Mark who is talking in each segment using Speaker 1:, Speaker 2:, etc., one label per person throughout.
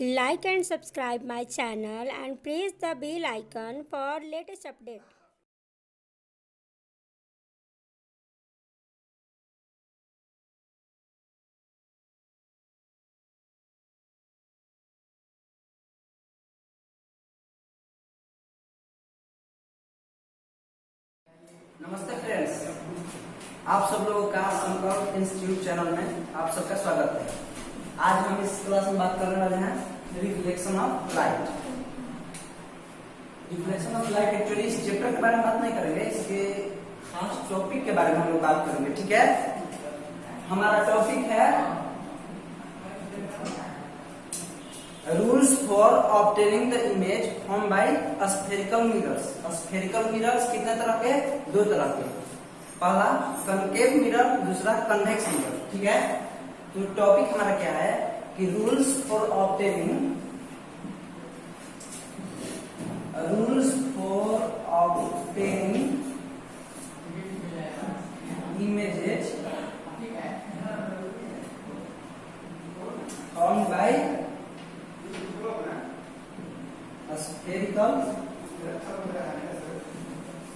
Speaker 1: Like and subscribe my channel and press the bell icon for latest update.
Speaker 2: नमस्ते friends, आप सब लोगों का संकल्प इंस्टीट्यूट चैनल में आप सबका स्वागत है। आज हम इस क्लास में बात करने वाले हैं reflection of light. Reflection of light actually इस चैप्टर के बारे में बात नहीं करेंगे, इसके खास टॉपिक के बारे में हम लोग बात करेंगे। ठीक है, हमारा टॉपिक है rules for obtaining the image form by spherical mirrors. Spherical mirrors कितने तरह के? दो तरह के। पहला कनकेव मिरर, दूसरा कन्वेक्स मिरर। ठीक है, तो टॉपिक हमारा क्या है कि rules for obtaining images form by spherical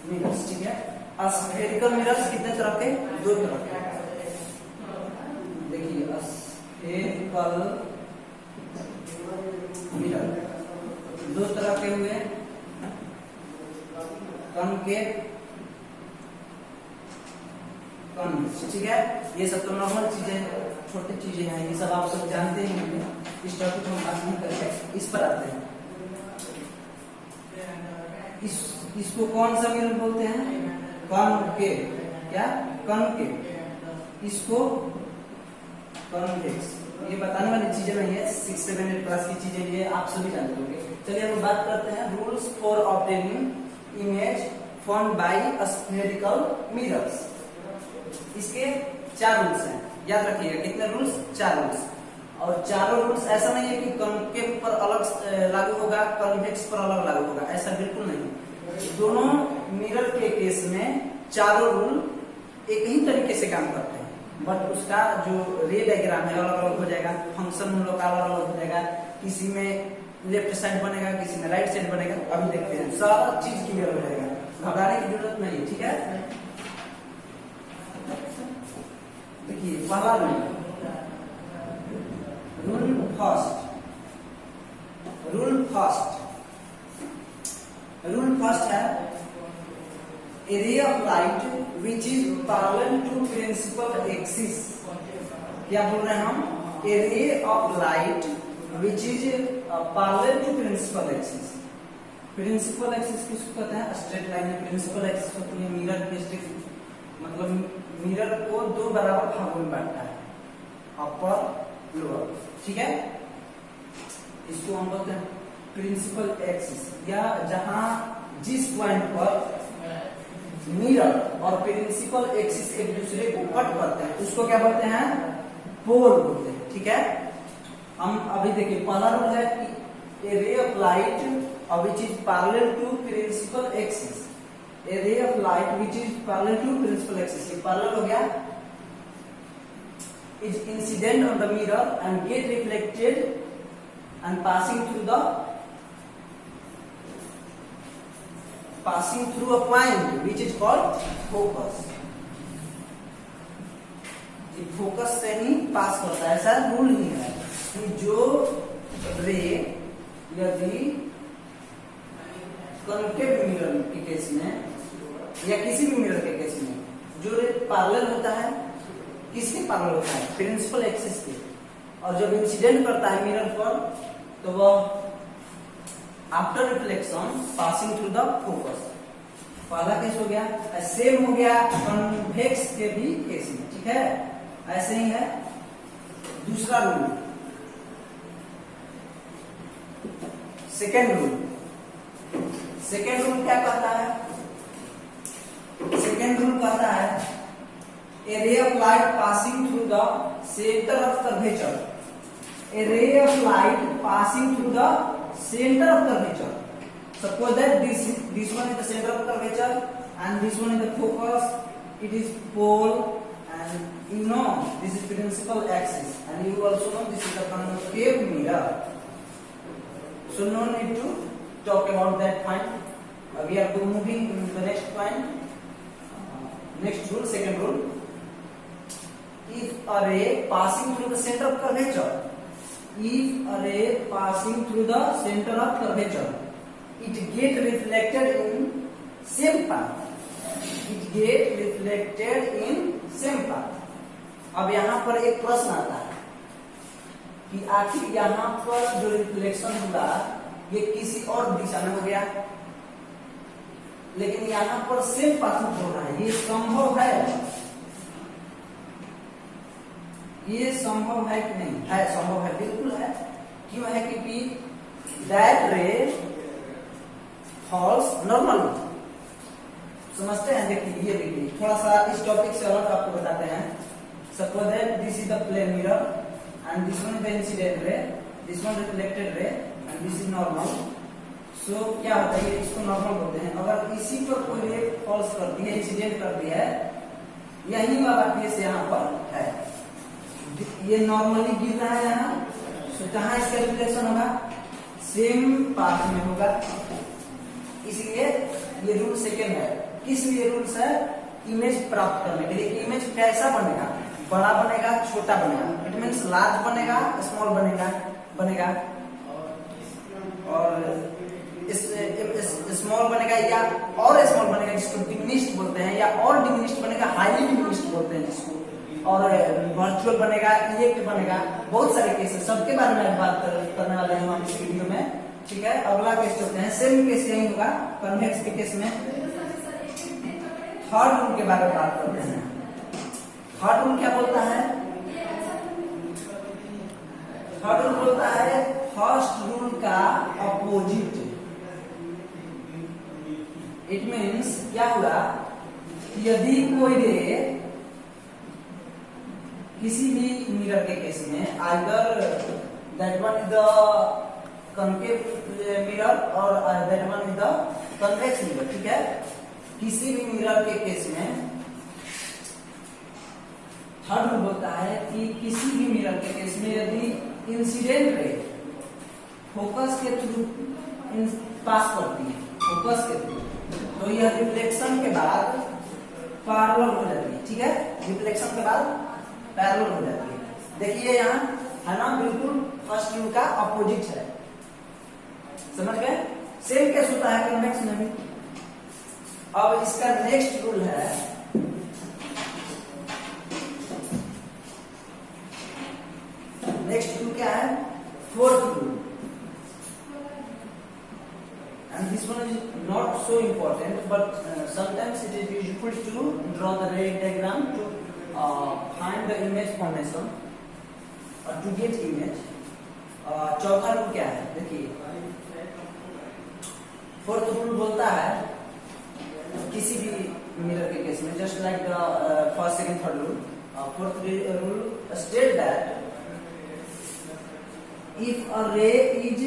Speaker 2: mirrors. ठीक है, स्फेरिकल मिरर्स कितने तरह के? दो तरह के। देखिए, स्फेरिकल मिरर दो तरह के हुए, कनकेव, कन्वेक्स। ठीक है, ये सब तो नॉर्मल चीजें, छोटी चीजें हैं, ये सब आप सब जानते ही होंगे। इस टॉपिक को हम बात नहीं करके इस पर आते हैं। इसको कौन सा मिरर बोलते हैं? कॉनकेव। क्या? कॉनकेव। इसको कॉन्वेक्स। ये बताने वाली चीजें नहीं है, 6, 7, 8 क्लास की चीजें, ये आप सभी जानते होंगे। चलिए हम बात करते हैं rules for obtaining image form by spherical mirrors. इसके 4 रूल्स हैं, याद रखिएगा। कितने रूल्स? 4 रूल्स। और चारों रूल्स ऐसा नहीं है कि कॉनकेव पर अलग लागू होगा, कन्वेक्स पर अलग लागू होगा, ऐसा बिल्कुल नहीं। दोनों मिरर के केस में चारों रूल एक ही तरीके से काम करते हैं, बट उसका जो रे डायग्राम है अलग अलग हो जाएगा, फंक्शन उन लोग का अलग अलग हो जाएगा। किसी में लेफ्ट साइड बनेगा, किसी में राइट साइड बनेगा। अभी देखते हैं, सारा चीज क्लियर हो जाएगा, घबराने की जरूरत नहीं है। ठीक है, देखिए पहला रूल फर्स्ट है a ray of light which is parallel to principal axis। क्या बोल रहे हैं हम? a ray of light which is parallel to principal axis। Principal axis किसको कहते हैं? स्ट्रेट लाइन में प्रिंसिपल एक्सिस होती है मिरर के स्ट्रेट, मतलब मिरर को दो बराबर भागों में बांटता है, अपर लोअर। ठीक है, इसको हम बोलते हैं प्रिंसिपल एक्सिस, या जहां जिस पॉइंट पर मिरर और प्रिंसिपल एक्सिस एक दूसरे को कट करते हैं उसको क्या बोलते हैं? पोल बोलते हैं। ठीक है, हम अभी देखिए पहला रूल है कि a ray of light which is parallel to principal axis। a ray of light which is parallel to principal axis, ये parallel हो गया, is incident on the mirror and get reflected and passing through a point which is called focus। ये focus से ही पास करता है, ऐसा rule नहीं है कि जो रे यदि कॉनकेव मिरर के केस में या किसी भी मिरर के केस में जो रे पैरेलल होता है, किसके पैरेलल होता है? प्रिंसिपल एक्सिस के। और जब इंसिडेंट करता है मिरर पर तो वह after reflection passing through the focus. पहला केस हो गया, सेम हो गया कन्वेक्स के भी केस में। ठीक है, ऐसे ही है। दूसरा रूल, सेकेंड रूल क्या कहता है? सेकेंड रूल कहता है a ray of light passing through the center of curvature। a ray of light passing through the center of curvature। Suppose that this one is the center of curvature and this one is the focus, it is pole, and you know this is principal axis, and you also know this is the concave mirror। So no need to talk about that point. We are moving to the next point. Next rule, second rule. If a ray passing through the center of curvature, if a ray passing through the center of curvature, it get reflected in same path. It get reflected in same path. अब यहाँ पर एक प्रश्न आता है कि आखिर यहाँ पर जो रिफ्लेक्शन हुआ ये किसी और दिशा में हो गया, लेकिन यहाँ पर सेम पाथ में हो रहा है। ये संभव है? ये संभव है कि नहीं है? संभव है, बिल्कुल है। क्यों है? क्योंकि दैट रे फॉल्स नॉर्मली। समझते हैं? देखिए, ये देखिए, थोड़ा सा इस टॉपिक से अलग आपको बताते हैं। Suppose that this is the plane mirror and this one is the incident ray, this one reflected ray and this is normal. So क्या होता है, ये इसको नॉर्मल बोलते हैं। अगर इसी पर कोई रे फॉल्स करती है, इंसिडेंट करती है, यही वाला केस यहाँ पर है। ये नॉर्मली गिर रहा है यहाँ, तो कहाँ इसका रिफ्लेक्शन होगा? सेम पाथ में होगा। इसलिए ये रूल सेकेंड है। किस लिए रूल्स है? इमेज प्राप्त करने के लिए। इमेज कैसा बनेगा? बड़ा बनेगा, छोटा बनेगा। इट मीन्स लार्ज बनेगा, स्मॉल बनेगा और स्मॉल बनेगा या और स्मॉल बनेगा, जिसको डिमिनिश्ड बोलते हैं, या और डिमिनिश्ड बनेगा, हाईली डिमिनिश्ड बोलते हैं जिसको, और वर्चुअल बनेगा, इरेक्ट बनेगा। बहुत सारे केस है, सबके बारे में बात करने वाले हैं हम इस वीडियो में। ठीक है, अगला केस होते हैं, सेम केस यही होगा कन्वेक्स के केस में। थर्ड रूल के बारे में बात करते हैं। थर्ड रूल क्या बोलता है? थर्ड रूल बोलता है फर्स्ट रूल का अपोजिट। इट मीन्स क्या हुआ, यदि कोई रे किसी भी मिरर के केस में, either that one is the concave mirror और that one is the convex mirror, ठीक है, किसी भी मिरर के केस में थर्ड रूल बोलता है कि किसी भी मिरर के केस में यदि इंसिडेंट रे फोकस के थ्रू पास करती है, फोकस के थ्रू, तो यह रिफ्लेक्शन के बाद पैरेलल हो जाती है। ठीक है, रिफ्लेक्शन के बाद पैरेलल हो जाती है। देखिए यहाँ है ना, बिल्कुल फर्स्ट रूल का अपोजिट है। समझ गए? सेम केस होता है कन्वेक्स में भी। अब इसका नेक्स्ट रूल है, नेक्स्ट रूल क्या है? Fourth rule. And this one is not so important, but sometimes it is useful to draw the ray diagram to find the image formation or to get image. चौथा rule क्या है? देखिए, fourth rule बोलता है किसी भी mirror के case में, just like the first second third rule, fourth rule state that if a रे इज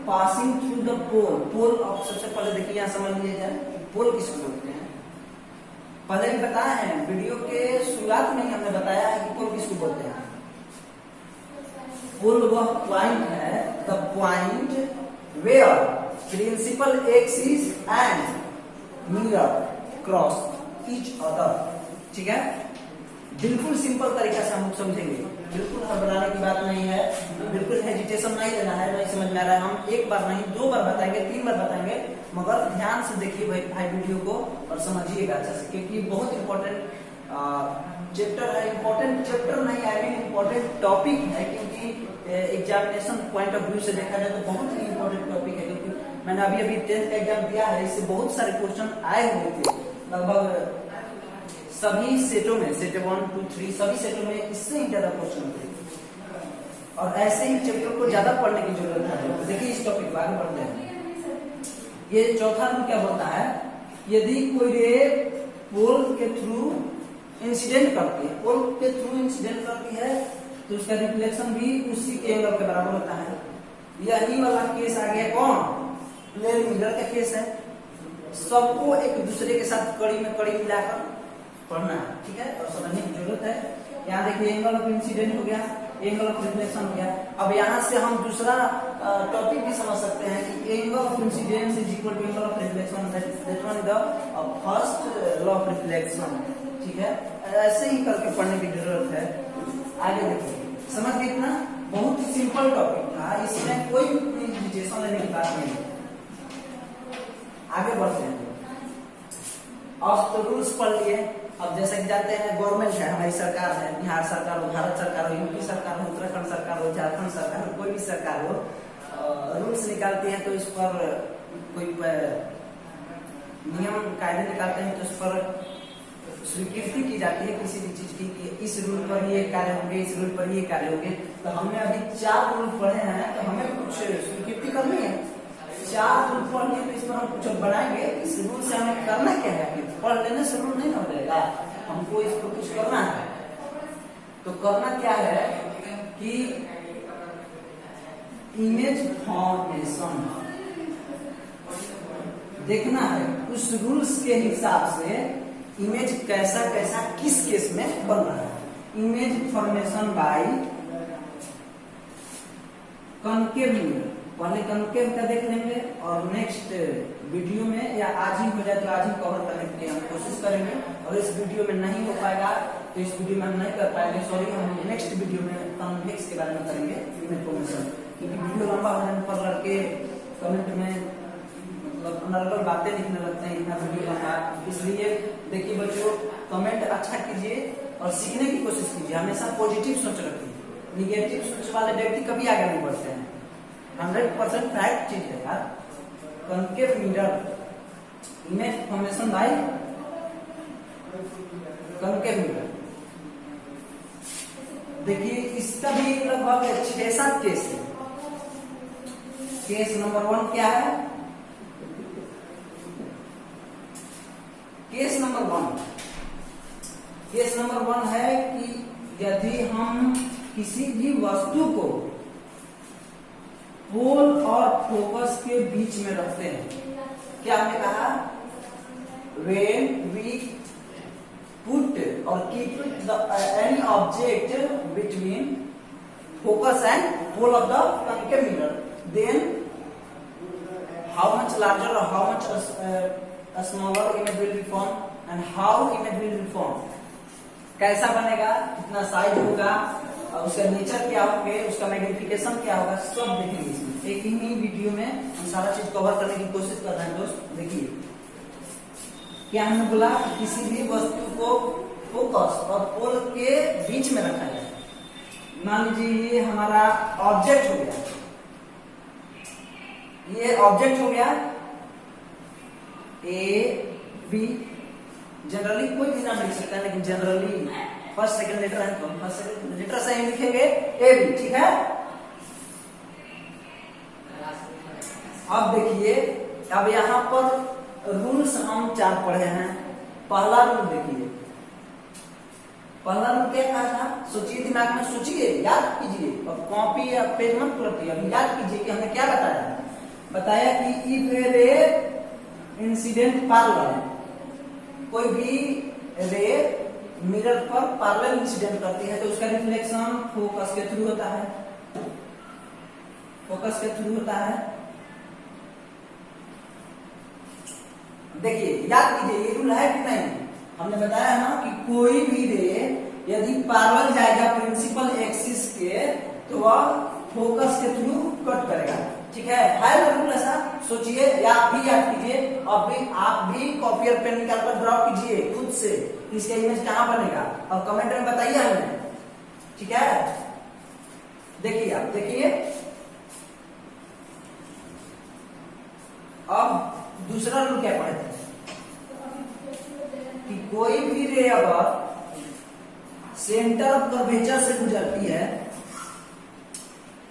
Speaker 2: पासिंग थ्रू द पोल, पोल अब सबसे पहले देखिए यहाँ समझ लिया जाए पोल किसको बोलते हैं। पहले भी बताया है, वीडियो के शुरुआत में ही हमने बताया है कि पोल किसको बोलते हैं। पोल वह पॉइंट है, the point where principal axis and mirror cross each other. ठीक है, बिल्कुल सिंपल तरीका से हम समझेंगे, बिल्कुल घबराने की बात नहीं है, बिल्कुल हेजिटेशन नहीं लेना है। नहीं समझ में आ रहा है, हम एक बार नहीं, दो बार बताएंगे, तीन बार बताएंगे, मगर ध्यान से देखिए भाई वीडियो को और समझिएगा अच्छे से, क्योंकि बहुत इंपॉर्टेंट चैप्टर है। इंपॉर्टेंट चैप्टर नहीं, आई मीन इंपॉर्टेंट टॉपिक है, क्योंकि एग्जामिनेशन पॉइंट ऑफ व्यू से देखा जाए तो बहुत ही इंपॉर्टेंट टॉपिक है। क्योंकि मैंने अभी 10th का एग्जाम दिया है, इससे बहुत सारे क्वेश्चन आए हुए थे, लगभग सभी सेटों में, सेट 1, 2, 3 सभी सेटों में इससे ही ज्यादा क्वेश्चन थे, और ऐसे ही चैप्टर को ज्यादा पढ़ने की जरूरत है। देखिए इस टॉपिक को आगे बढ़ते हैं। ये चौथा रूल क्या बोलता है, यदि कोई रे पोल के थ्रू इंसिडेंट करती है, पोल के थ्रू इंसिडेंट करती है, तो उसका रिफ्लेक्शन भी उसी के एंगल के बराबर होता है। यही वाला केस आ गया कौन? प्लेन मिरर का केस है। सबको एक दूसरे के साथ कड़ी में कड़ी मिलाकर पढ़ना है, ठीक है, और समझने की जरूरत है। यहाँ देखिए एंगल ऑफ इंसिडेंट हो गया, एंगल ऑफ रिफ्लेक्शन हो गया। अब यहाँ से हम दूसरा टॉपिक भी समझ सकते हैं कि angle of incidence is equal to angle of reflection, that one the first law of reflection. ठीक है, ऐसे ही करके पढ़ने की जरूरत है। आगे देखिए, समझ गए इतना? बहुत ही सिंपल टॉपिक था, इसमें कोई इरिटेशन लेने की बात नहीं है। आगे बढ़ते हैं। अब तो रूल्स पढ़ लिए। अब जैसे कि जानते हैं गवर्नमेंट है, हमारी सरकार है, बिहार सरकार हो, भारत सरकार हो, यूपी सरकार हो, उत्तराखंड सरकार हो, झारखंड सरकार हो, कोई भी सरकार हो, रूल्स निकालती है तो इस पर कोई नियम कायदे निकालते हैं तो इस पर स्वीकृति की जाती है किसी भी चीज की कि इस रूल पर ये कार्य होंगे, इस रूल पर ये कार्य होंगे। तो हमने अभी 4 रूल पढ़े हैं, तो हमें कुछ स्वीकृति करनी है। 4 रूल पढ़ लिए तो इस पर हम कुछ बनाएंगे। इस रूल से हमें करना क्या है? पढ़ लेने से रूल नहीं हो जाएगा, हमको इस पर कुछ करना है। तो करना क्या है कि इमेज फॉर्मेशन देखना है। उस रूल्स के हिसाब से इमेज कैसा कैसा किस केस में बन रहा है। Image formation by concave mirror, पहले कॉन्केव का देख लेंगे और नेक्स्ट वीडियो में, या आज ही हो जाए तो आज ही कवर करने की हम कोशिश करेंगे। और इस वीडियो में नहीं हो पाएगा तो इस वीडियो में हम नहीं कर पाएंगे, सॉरी, हम नेक्स्ट वीडियो में कॉन्वेक्स के बारे में करेंगे इमेज फॉर्मेशन। क्योंकि वीडियो लंबा हो जाने पर लड़के कमेंट में नॉर्मल बातें लिखने लगते हैं, इतना वीडियो लंबा। इसलिए देखिए बच्चों, कमेंट अच्छा कीजिए और सीखने की कोशिश कीजिए। हमेशा पॉजिटिव सोच रखिए, निगेटिव सोच वाले व्यक्ति कभी आगे नहीं बढ़ते हैं। 100% फैक्ट चीज है यार। Concave mirror, image formation by concave mirror. देखिए इसका भी लगभग 6-7 केस है। केस नंबर 1 क्या है? केस नंबर 1 है कि यदि हम किसी भी वस्तु को पोल और फोकस के बीच में रखते हैं, क्या हमने कहा? when we put or keep any object between focus and pole of the concave mirror, then how much larger or how much smaller image will be formed and how image will be formed, कैसा बनेगा, कितना size होगा, उसका nature क्या होंगे, उसका magnification क्या होगा, सब देखेंगे इसमें। एक ही वीडियो में हम सारा चीज कवर करने की कोशिश कर रहे हैं दोस्त। देखिए क्या हमने बोला, किसी भी वस्तु को फोकस और पोल के बीच में रखा जाए। मान लीजिए ये हमारा ऑब्जेक्ट हो गया, ये ऑब्जेक्ट हो गया ए बी। जनरली कोई भी नाम लिख सकता है, लेकिन जनरली फर्स्ट सेकंड लेटर है तो फर्स्ट सेकंड लेटर से ही लिखेंगे ए बी। ठीक है, अब देखिए, अब यहाँ पर रूल्स हम 4 पढ़े हैं। पहला रूल देखिए, पहला रूल क्या कहा था? सोचिए, दिमाग में सोचिए, याद कीजिए, और कॉपी या पेज मत पलटिए, अभी याद कीजिए कि हमने क्या बताया। बताया कि if A ray incident parallel, कोई भी रे मिरर पर पैरेलल इंसिडेंट करती है तो उसका रिफ्लेक्शन फोकस के थ्रू होता है, फोकस के थ्रू होता है। देखिए याद कीजिए, ये रूल है कि नहीं? हमने बताया ना कि कोई भी रे यदि पैरेलल जाएगा प्रिंसिपल एक्सिस के तो वह फोकस के थ्रू कट करेगा। ठीक है ना रूल ऐसा? सोचिए, या आप भी याद कीजिए, आप भी कॉपी और पेन निकाल कर ड्रॉ कीजिए खुद से, इसका इमेज कहाँ बनेगा और कमेंट में बताइए हमें। ठीक है, देखिए आप देखिए। अब दूसरा रूल क्या पढ़े थे कि कोई भी रे अगर सेंटर ऑफ कर्वेचर से गुजरती है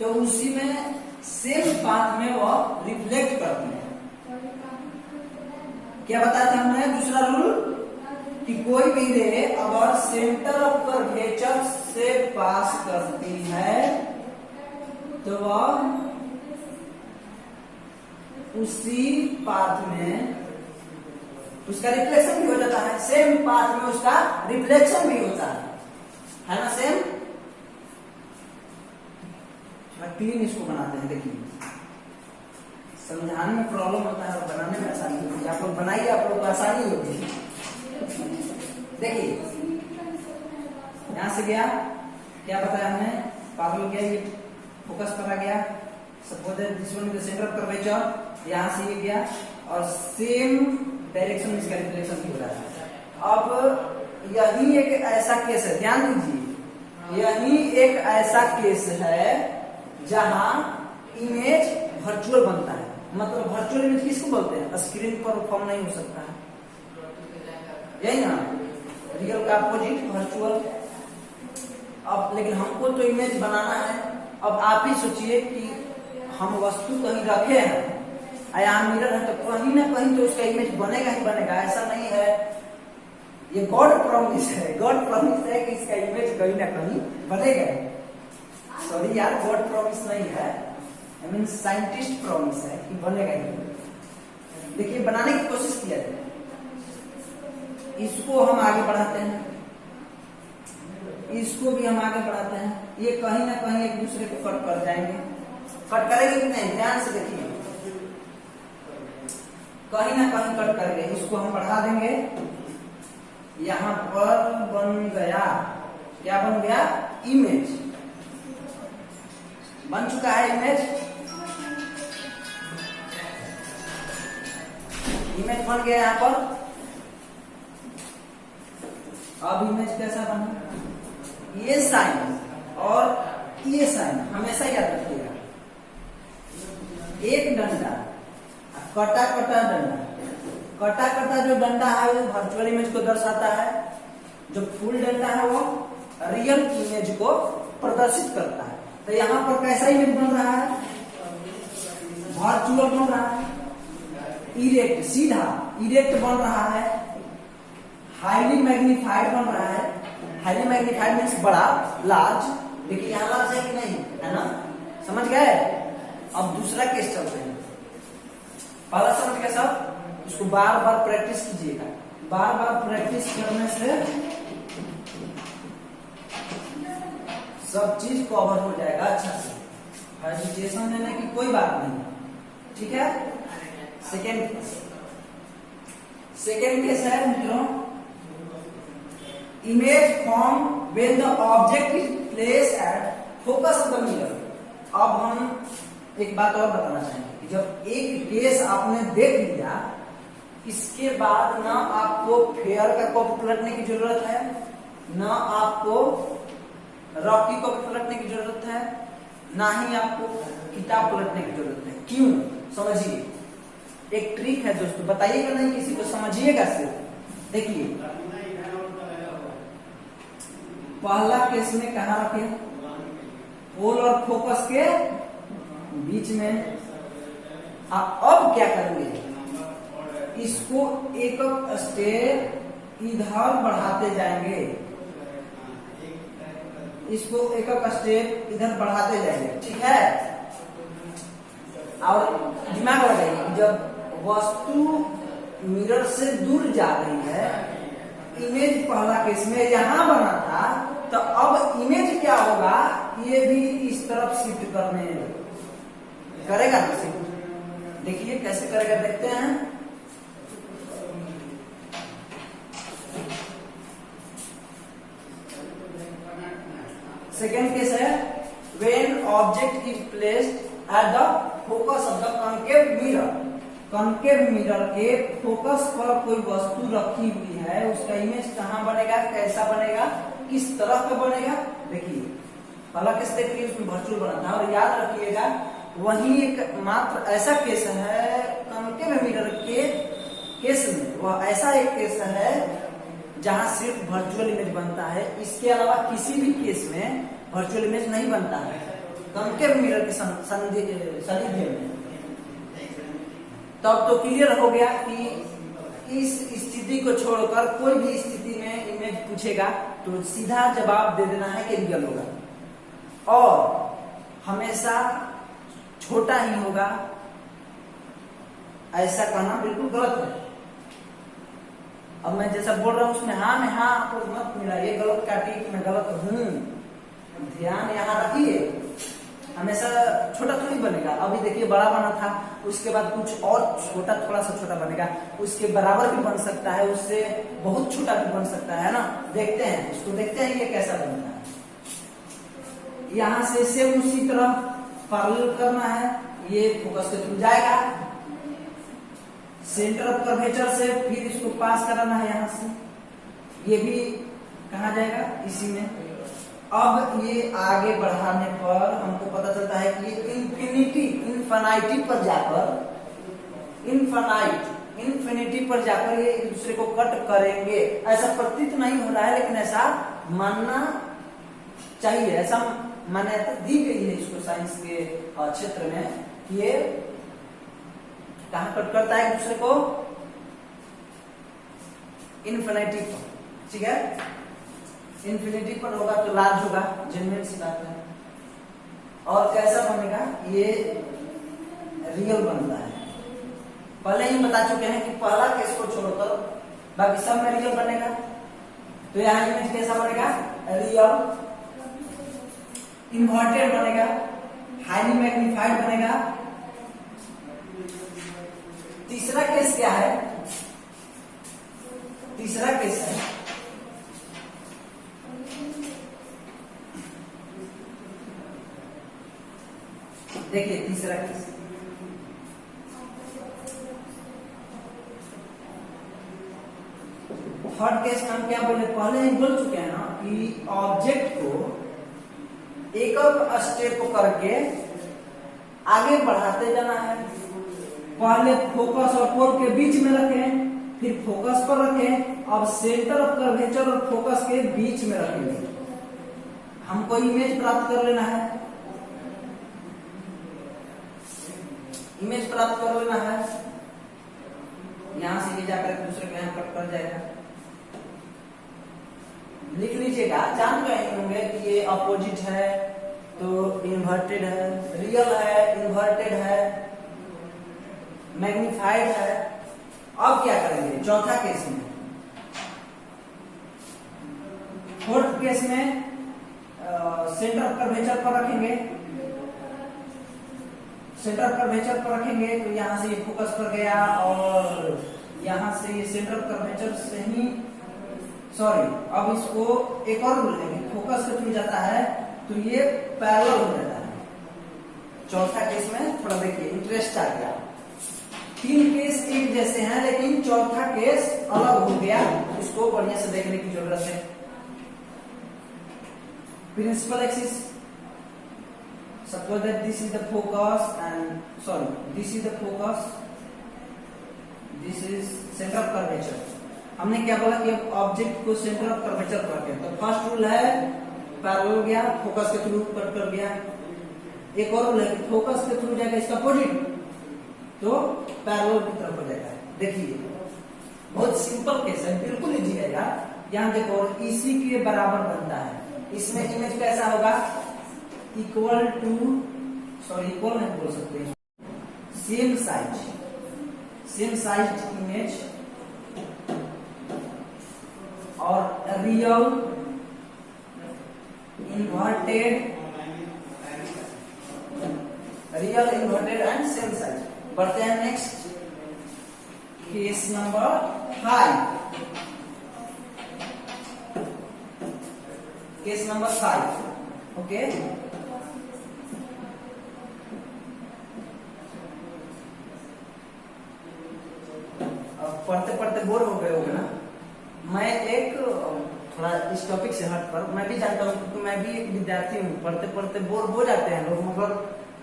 Speaker 2: तो उसी में सेम पाथ में वह रिफ्लेक्ट करती है। क्या बताया था हमने? दूसरा रूल कि कोई भी रे अगर सेंटर ऑफ कर्वेचर से पास करती है तो वह उसी पाथ में उसका रिफ्लेक्शन भी हो जाता है, सेम पाथ में उसका रिफ्लेक्शन भी होता है ना? सेम क्लीन इसको बनाते हैं। देखिए समझाने में प्रॉब्लम होता है और बनाने में आसानी होती है। आप लोग बनाइए, आप लोग को आसानी होगी। देखिए यहां से गया, क्या बताया हमने, पागल गया, ये फोकस करा गया, suppose this one is the centre of curvature, यहां से ये गया और सेम डायरेक्शन में इसका रिफ्लेक्शन भी हो रहा है। अब यही एक ऐसा केस है, ध्यान दीजिए, यही एक ऐसा केस है जहां इमेज वर्चुअल बनता है। मतलब वर्चुअल इमेज किसको बोलते हैं, स्क्रीन पर फॉर्म नहीं हो सकता है, यही ना, रियल का अपोजिट वर्चुअल। अब लेकिन हमको तो इमेज बनाना है। अब आप ही सोचिए कि हम वस्तु कहीं रखे हैं, यहाँ मिरर है, तो कहीं ना कहीं तो उसका इमेज बनेगा ही बनेगा, ऐसा नहीं है। ये गॉड प्रॉमिस है, गॉड प्रॉमिस है कि इसका इमेज कहीं ना कहीं बनेगा। सॉरी यार, गॉड प्रॉमिस नहीं है, आई मीन साइंटिस्ट प्रॉमिस है कि बनेगा ही। देखिए बनाने की कोशिश किया जाए, इसको हम आगे बढ़ाते हैं, इसको भी हम आगे बढ़ाते हैं, ये कहीं ना कहीं एक दूसरे को कट कर जाएंगे। कट करेंगे कि नहीं, ध्यान से देखिए, कहीं ना कहीं कट करेंगे। इसको हम बढ़ा देंगे, यहां पर बन गया, क्या बन गया, इमेज बन चुका है। इमेज बन गया यहां पर। अब इमेज कैसा बना, ये साइन और ये साइन हमेशा याद रखिएगा। एक डंडा, कटा कटा डंडा, कटा कटा जो डंडा है वो वर्चुअल इमेज को दर्शाता है, जो फुल डंडा है वो रियल इमेज को प्रदर्शित करता है। तो यहाँ पर कैसा इमेज बन रहा है, वर्चुअल बन रहा है, इरेक्ट सीधा इरेक्ट बन रहा है, हाईली मैग्नीफाइड बन रहा है। हाईली मैग्नीफाइड मीन्स बड़ा, लार्ज। देखिए यहाँ लार्ज है कि नहीं, है ना, समझ गए। अब दूसरा केस चलते हैं। पहला समझ गए सब, इसको बार बार प्रैक्टिस कीजिएगा। बार बार प्रैक्टिस करने से सब चीज कवर हो जाएगा अच्छा से, हेजिटेशन लेने की कोई बात नहीं, ठीक है। सेकेंड केस है मित्रों, image form when the object is place at focus of the mirror. अब हम एक बात और बताना चाहेंगे कि जब एक केस आपने देख लिया, इसके बाद ना आपको फेयर का कॉपी पलटने की जरूरत है, ना आपको रॉकी कॉपी पलटने की जरूरत है, ना ही आपको किताब पलटने की जरूरत है। क्यों, समझिए। एक ट्रिक है दोस्तों, बताइएगा नहीं किसी को, समझिएगा सिर्फ। देखिए पहला केस में कहा रखे, पोल और फोकस के बीच में। अब क्या करेंगे, इसको एक स्टेप इधर बढ़ाते जाएंगे, इसको एक स्टेप इधर बढ़ाते जाएंगे, ठीक है। और दिमाग लगाइए, जब वस्तु मिरर से दूर जा रही है, इमेज पहला केस में यहां बना था, तो अब इमेज क्या होगा, ये भी इस तरफ शिफ्ट करने करेगा ना शिफ्ट। देखिए कैसे करेगा, देखते हैं। सेकेंड केस है, when object is placed at the focus of the concave mirror. Concave mirror के फोकस पर कोई वस्तु रखी हुई है, उसका इमेज कहाँ बनेगा, कैसा बनेगा, किस तरह का बनेगा। देखिए पहला केस देखिए, उसमें वर्चुअल बना था, और याद रखिएगा वही एक मात्र ऐसा केस है कॉन्केव मिरर के केस में, वह ऐसा एक केस है जहां सिर्फ वर्चुअल इमेज बनता है। इसके अलावा किसी भी केस में वर्चुअल इमेज नहीं बनता है कॉन्केव मिरर के सानिध्य में। तब तो क्लियर हो गया कि इस स्थिति को छोड़कर कोई भी स्थिति में इमेज पूछेगा तो सीधा जवाब दे देना है कि रियल होगा, और हमेशा छोटा ही होगा, ऐसा कहना बिल्कुल गलत है। अब मैं जैसा बोल रहा हूं उसमें हाँ में हाँ आपको मत मिला, ये गलत काटिए कि मैं गलत हूं। ध्यान यहाँ रखिए, हमेशा छोटा थोड़ी बनेगा। अभी देखिए बड़ा बना था, उसके बाद कुछ और छोटा, थोड़ा सा छोटा बनेगा, उसके बराबर भी बन सकता है, उससे बहुत छोटा भी बन सकता है ना। देखते हैं इसको, देखते हैं ये कैसा बनता है। यहाँ से सेम उसी तरह पैरेलल करना है, ये फोकस के थ्रू जाएगा, सेंटर ऑफ कर्वेचर से फिर इसको पास कराना है यहाँ से, ये भी कहाँ जाएगा, इसी में। अब ये आगे बढ़ाने पर हमको पता चलता है कि इन्फिनिटी पर जाकर इन्फिनिटी पर जाकर ये एक दूसरे को कट करेंगे। ऐसा प्रतीत नहीं हो रहा है, लेकिन ऐसा मानना चाहिए, ऐसा मान्यता दी गई है इसको साइंस के क्षेत्र में कि ये कहां कट करता है एक दूसरे को, इन्फिनिटी पर। ठीक है, इन्फिनिटी पर होगा तो लार्ज होगा, जेन्युइन सी बात है। और कैसा बनेगा, ये रियल बनता है। पहले ही बता चुके हैं कि पहला केस को छोड़कर बाकी सब में रियल बनेगा। तो यहाँ इमेज कैसा बनेगा, रियल, इन्वर्टेड बनेगा, हाईली मैग्नीफाइड बनेगा। तीसरा केस क्या है, तीसरा केस है देखिए, तीसरा केस थर्ड केस में हम क्या बोले, पहले ही बोल चुके हैं ना कि ऑब्जेक्ट को एक और स्टेप करके आगे बढ़ाते जाना है। पहले फोकस और पोल के बीच में रखें, फिर फोकस पर रखें, अब सेंटर ऑफ कर्वेचर और फोकस के बीच में रखेंगे। हमको इमेज प्राप्त कर लेना है, इमेज प्राप्त कर लेना है। यहां से ये जाकर दूसरे को यहां कट कर जाएगा। लिख लीजिएगा, जान गए होंगे कि ये अपोजिट है तो इन्वर्टेड है, रियल है, इन्वर्टेड है, मैग्नीफाइड है। अब क्या करेंगे चौथा केस में, फोर्थ केस में सेंटर ऑफ कर्वेचर पर रखेंगे, सेंटर ऑफ कर्वेचर पर रखेंगे तो यहां से ये फोकस पर गया और यहां से ये सेंटर ऑफ कर्वेचर से ही, सॉरी, अब इसको एक और रूल है कि फोकस से थ्रू जाता है तो ये पैरेलल हो जाता है। चौथा केस में थोड़ा देखिए इंटरेस्ट आ गया। तीन केस एक जैसे हैं लेकिन चौथा केस अलग हो गया, इसको बढ़िया से देखने की जरूरत है। Principal axis, suppose that this is the focus and sorry, this is the focus, this is center of curvature। हमने क्या बोला कि ऑब्जेक्ट को सेंटर ऑफ कर्वेचर पर रखें, तो फर्स्ट रूल है पैरेलल गया, फोकस के थ्रू कट कर गया। एक और रूल है कि फोकस के थ्रू जाएगा इसका अपोजिट तो पैरेलल की तरफ हो जाएगा। देखिए बहुत सिंपल केस है, बिल्कुल इजी है यार। यहाँ देखो इसी के बराबर बनता है, इसमें इमेज कैसा होगा, इक्वल टू, सॉरी इक्वल नहीं बोल सकते, सेम साइज इमेज और real, inverted and same size. बढ़ते हैं next case number 5। Case number 5, okay. पढ़ते पढ़ते बोर हो गए होगे ना। मैं एक थोड़ा इस टॉपिक से हट कर, मैं भी जानता हूँ क्योंकि मैं भी एक विद्यार्थी हूँ, पढ़ते पढ़ते बोर हो जाते हैं लोग, मगर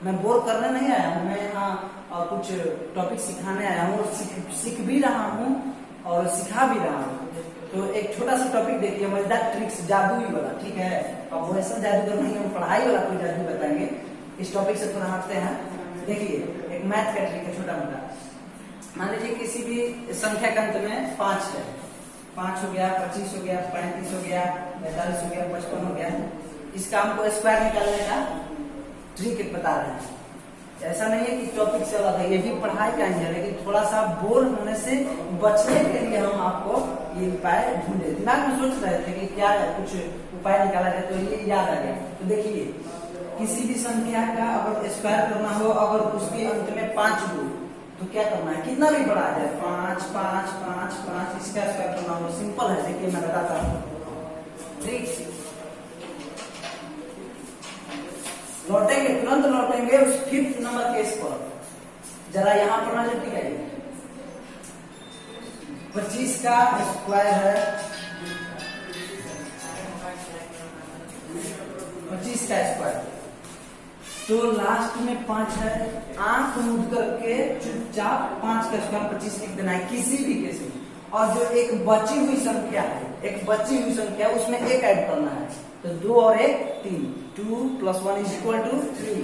Speaker 2: मैं बोर करने नहीं आया हूँ, मैं यहाँ कुछ टॉपिक सिखाने आया हूँ और सीख भी रहा हूँ और सिखा भी रहा हूँ। तो एक छोटा सा टॉपिक देखिए, मजेदार ट्रिक्स, जादुई वाला, ठीक है। अब वो ऐसा जादूगर नहीं है, पढ़ाई वाला कोई जादू बताएंगे। इस टॉपिक से थोड़ा हटते हैं। देखिए एक मैथ का ट्रिक है छोटा मोटा। मान लीजिए किसी भी संख्या के अंत में 5 है, 5 हो गया, 25 हो गया, 35 हो गया, 45 हो गया, 55 हो गया। इसका हमको स्क्वायर निकालने का ट्रिक बता रहे हैं। ऐसा नहीं है कि टॉपिक से अलग है, ये भी पढ़ाई का ही है, लेकिन थोड़ा सा बोर होने से बचने के लिए हम आपको ये उपाय ढूंढे। दिमाग में सोच रहे थे कि क्या कुछ उपाय निकाला जाए तो ये याद आ गया। तो देखिए किसी भी संख्या का अगर स्क्वायर करना हो, अगर उसके अंत में 5 हो तो क्या करना है, कितना भी बड़ा आ जाए, 5 5 5 5, इसका स्क्वायर करना हो सिंपल है। देखिए मैं बताता हूँ, ठीक, लौटेंगे, तुरंत लौटेंगे उस 5th नंबर केस पर। जरा यहाँ पर नजर टिकाइए, 25 का स्क्वायर है, 25 का स्क्वायर, तो लास्ट में 5 है, आंख मूंद करके चुपचाप 5 का स्क्वायर 25 लिख देना है किसी भी केस में। और जो एक बची हुई संख्या है, एक बची हुई संख्या उसमें एक ऐड करना है, तो 2 और 1 3, 2 + 1 = 3,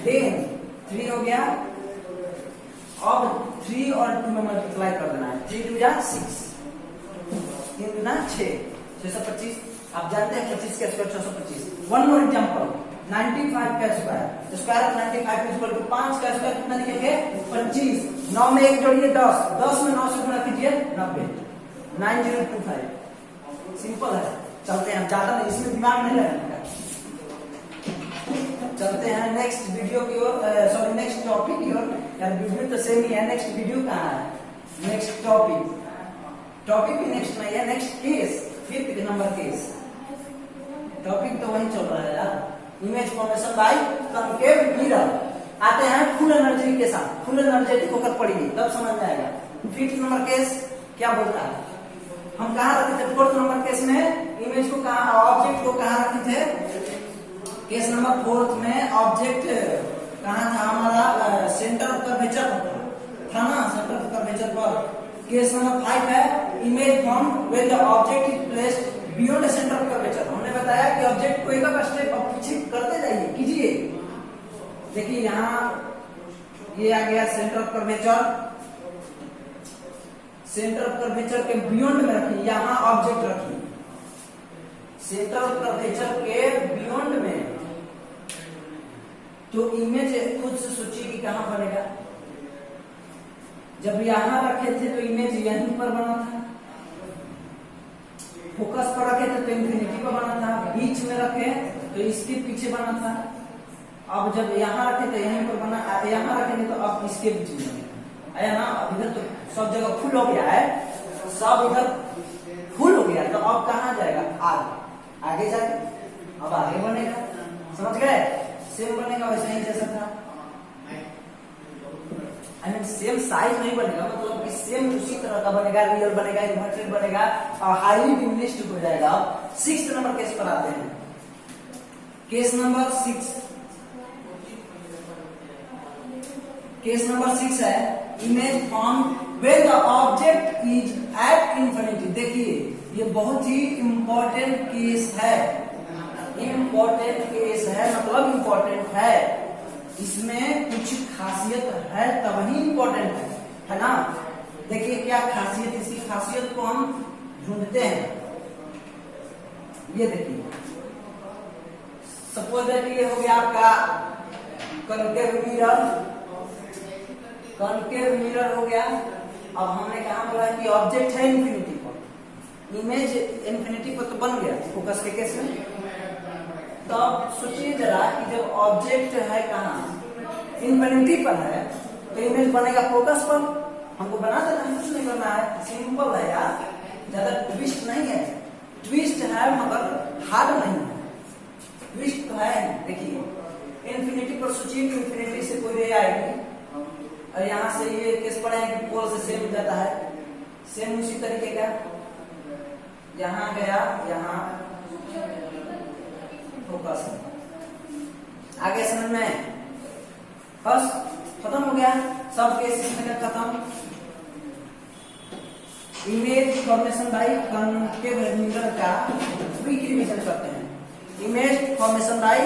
Speaker 2: 10 3 हो गया। अब 3 और 2 में मल्टीप्लाई कर देना है, 3 2 जा 6, 3 2 6, 625। आप जानते हैं 25 का स्क्वायर 625। वन मोर एग्जांपल, 95 का स्क्वायर, स्क्वायर ऑफ 95 = 5 का स्क्वायर कितना लिखेंगे, 25। 9 में 1 जोड़िए 10, 10 में 9 से गुणा कीजिए 90, 9025। सिंपल है, चलते हैं, ज्यादा नहीं, इसमें दिमाग नहीं लगाने का। चलते हैं नेक्स्ट वीडियो की ओर, सॉरी नेक्स्ट टॉपिक की ओर। यार वीडियो तो सेम ही है, नेक्स्ट वीडियो कहाँ है, नेक्स्ट टॉपिक भी नेक्स्ट नहीं है, next case, 5th number case. Topic तो वही चल रहा है यार, image formation by concave mirror. आते हैं फुल एनर्जी के साथ, फुल एनर्जेटिक होकर पढ़िए तब समझ में आएगा। 5th नंबर केस क्या बोलता है, हम कहाँ रखे थे 4th नंबर केस में, इमेज को कहाँ, ऑब्जेक्ट को कहाँ रखे थे, केस नंबर 4th में ऑब्जेक्ट कहाँ था हमारा, सेंटर ऑफ कर्वेचर था ना, सेंटर ऑफ कर्वेचर पर। केस नंबर 5 है image form when the object is placed beyond centre of curvature. हमने बताया कि ऑब्जेक्ट को एक स्टेप पीछे करते जाइए, कीजिए। देखिए यहाँ ये आ गया centre of curvature, centre of curvature के बियॉन्ड में रखिए, यहाँ ऑब्जेक्ट रखिए, सेंटर ऑफ कर्वेचर के बियॉन्ड में। तो इमेज खुद से सोचिए कि कहां बनेगा, जब यहां रखे थे तो इमेज यहीं पर बना था, फोकस पर रखे थे तो इंफिनिटी पर बना था, बीच में रखे तो इसके पीछे बना था। अब जब यहाँ रखे तो यहीं पर बना, यहाँ रखेंगे तो अब इसके बीच में बनेगा, आया ना। अब इधर तो सब जगह फुल हो गया है, सब इधर फुल हो गया, तो अब कहाँ जाएगा, आगे जाके अब आगे बनेगा, समझ गए। सेम बनेगा वैसे ही जैसा था, आई मीन सेम साइज नहीं बनेगा, मतलब कि सेम उसी तरह का बनेगा, रियल बनेगा, इन्वर्टेड बनेगा और हाईली डिमिनिश्ड हो जाएगा। अब 6th नंबर केस पर आते हैं, केस नंबर 6। केस नंबर 6 है image form when the object is at infinity. देखिए ये बहुत ही इंपॉर्टेंट केस है, इंपॉर्टेंट केस है, मतलब इंपॉर्टेंट है, इसमें कुछ खासियत है तब ही इंपॉर्टेंट है ना। देखिए क्या खासियत, इसकी खासियत को हम ढूंढते हैं। ये देखिए, सपोज दैट ये हो गया आपका कॉन्केव मिरर, कॉन्केव मिरर हो गया। अब हमने कहा बोला कि ऑब्जेक्ट है इंफिनिटी पर, इमेज इंफिनिटी पर तो बन गया फोकस के केस में। तो अब सोचिए जरा कि जब ऑब्जेक्ट है कहाँ, इंफिनिटी पर है, तो इमेज बनेगा फोकस पर। हमको बना देना, कुछ नहीं करना है, सिंपल है यार, ज्यादा ट्विस्ट नहीं है। ट्विस्ट है मगर हार्ड नहीं है, ट्विस्ट तो है। देखिए इंफिनिटी पर सोचिए कि इंफिनिटी से कोई रे आएगी और यहाँ से ये केस पड़े कि पोल से सेम जाता है, सेम उसी तरीके का यहाँ गया, यहाँ फोकस आगे समझ में, बस खत्म हो गया, सब केस इसमें खत्म। Image formation by concave mirror का क्विक रिवीजन करते हैं। Image formation by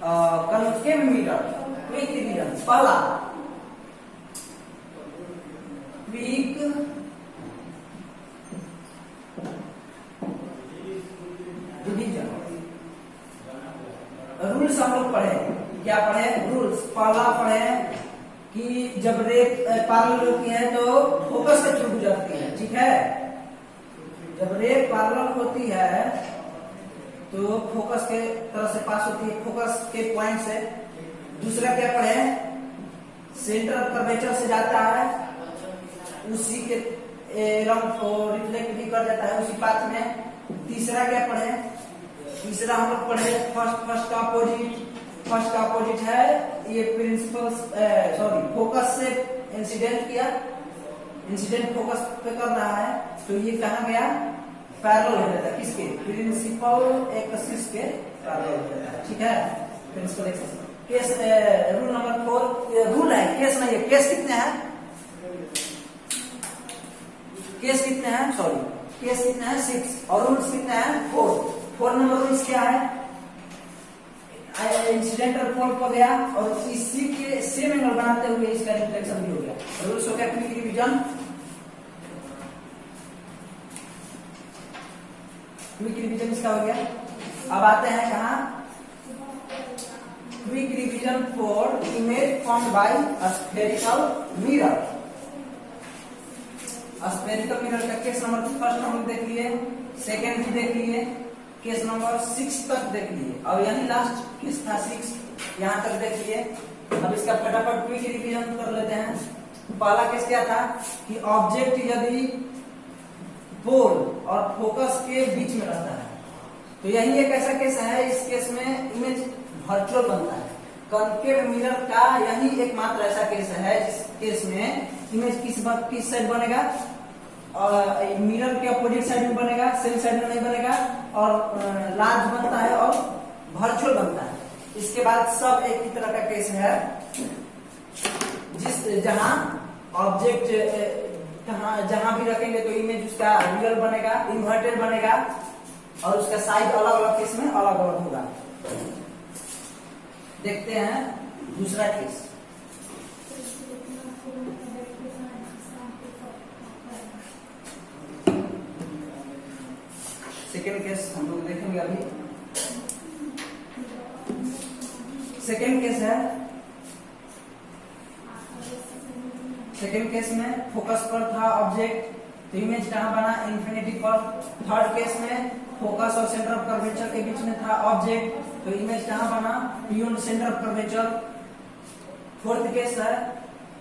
Speaker 2: concave mirror quick revision. पहला क्विक रिवीजन, रूल्स हम लोग पढ़े, क्या पढ़े रूल्स। पहला पढ़े कि जब रे पैरेलल होती है तो फोकस के थ्रू गुजरती है, ठीक है। जब रे पैरेलल होती है तो फोकस के तरफ से पास होती है, फोकस के पॉइंट से। दूसरा क्या पढ़े, सेंटर ऑफ कर्वेचर से जाता है, उसी के रंग को रिफ्लेक्ट भी कर जाता है उसी पाथ में। तीसरा क्या पढ़े, तीसरा हम लोग पढ़े फर्स्ट का अपोजिट। फर्स्ट का अपोजिट है ये प्रिंसिपल फोकस से इंसिडेंट किया, इंसिडेंट फोकस पे कर रहा है, तो ये कहाँ गया, पैरेलल हो जाता है किसके, प्रिंसिपल एक्सिस के पैरेलल हो जाता है। ठीक है, principal axis. Case rule number 4, rule है, केस नहीं है। केस कितने हैं, केस कितने हैं, सॉरी केस कितने हैं 6 और रूल्स कितने हैं 4 नंबर रूल्स क्या है, इंसिडेंट और फोल्ड हो गया और इसी के सेम एंगल बनाते हुए इसका रिफ्लेक्शन भी हो गया। रूल्स हो गया क्विक रिवीजन, क्विक रिवीजन इसका हो गया। अब आते हैं कहा, quick revision for image formed by spherical mirror. Spherical mirror का केस नंबर फर्स्ट नंबर देख लिए, सेकेंड भी देख लिए, केस नंबर 6 तक देख लिए और यही लास्ट केस था 6, यहाँ तक देख लिए। अब इसका फटाफट क्विक रिवीजन कर लेते हैं। पहला केस क्या था कि ऑब्जेक्ट यदि पोल और फोकस के बीच में रहता है, तो यही एक ऐसा केस है, इस केस में इमेज वर्चुअल बनता है। कॉन्केव मिरर का यही एकमात्र ऐसा केस है जिस केस में इमेज किस साइड बनेगा, मिरर के अपोजिट साइड में बनेगा, सेम साइड में नहीं बनेगा, और लार्ज बनता है और वर्चुअल बनता है। इसके बाद सब एक ही तरह का केस है, जहां ऑब्जेक्ट जहां भी रखेंगे तो इमेज उसका रियल बनेगा, इन्वर्टेड बनेगा और उसका साइज अलग अलग केस में अलग अलग होगा। देखते हैं दूसरा केस। सेकेंड केस हम लोग देखेंगे अभी। सेकेंड केस है, सेकेंड केस में फोकस पर था ऑब्जेक्ट, तो इमेज कहां बना, इंफिनिटी पर। थर्ड केस में फोकस और सेंटर ऑफ कर्वेचर के बीच में था ऑब्जेक्ट, तो इमेज कहां बना, beyond centre of curvature. Fourth case है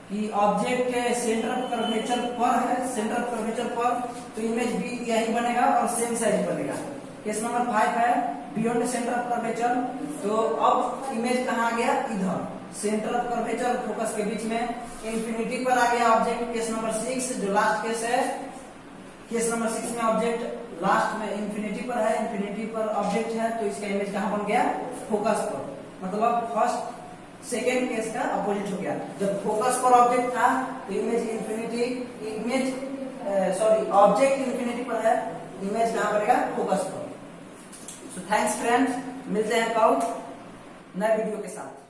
Speaker 2: कि ऑब्जेक्ट के सेंटर ऑफ कर्वेचर पर है, सेंटर ऑफ कर्वेचर पर, तो इमेज भी यही बनेगा और सेम साइज बनेगा। केस नंबर 5 है बियॉन्ड सेंटर ऑफ कर्वेचर, तो अब इमेज कहाँ गया, इधर सेंटर ऑफ कर्वेचर फोकस के बीच में, इंफिनिटी पर आ गया ऑब्जेक्ट। केस नंबर 6 जो लास्ट केस है, केस नंबर 6 में ऑब्जेक्ट लास्ट में इंफिनिटी पर है, इंफिनिटी पर ऑब्जेक्ट है, तो इसका इमेज कहाँ बन गया, फोकस पर। मतलब फर्स्ट सेकेंड केस का अपोजिट हो गया। जब फोकस पर ऑब्जेक्ट था तो ऑब्जेक्ट इंफिनिटी पर है, इमेज कहां बनेगा, फोकस पर। सो थैंक्स फ्रेंड्स, मिलते हैं कल नए वीडियो के साथ।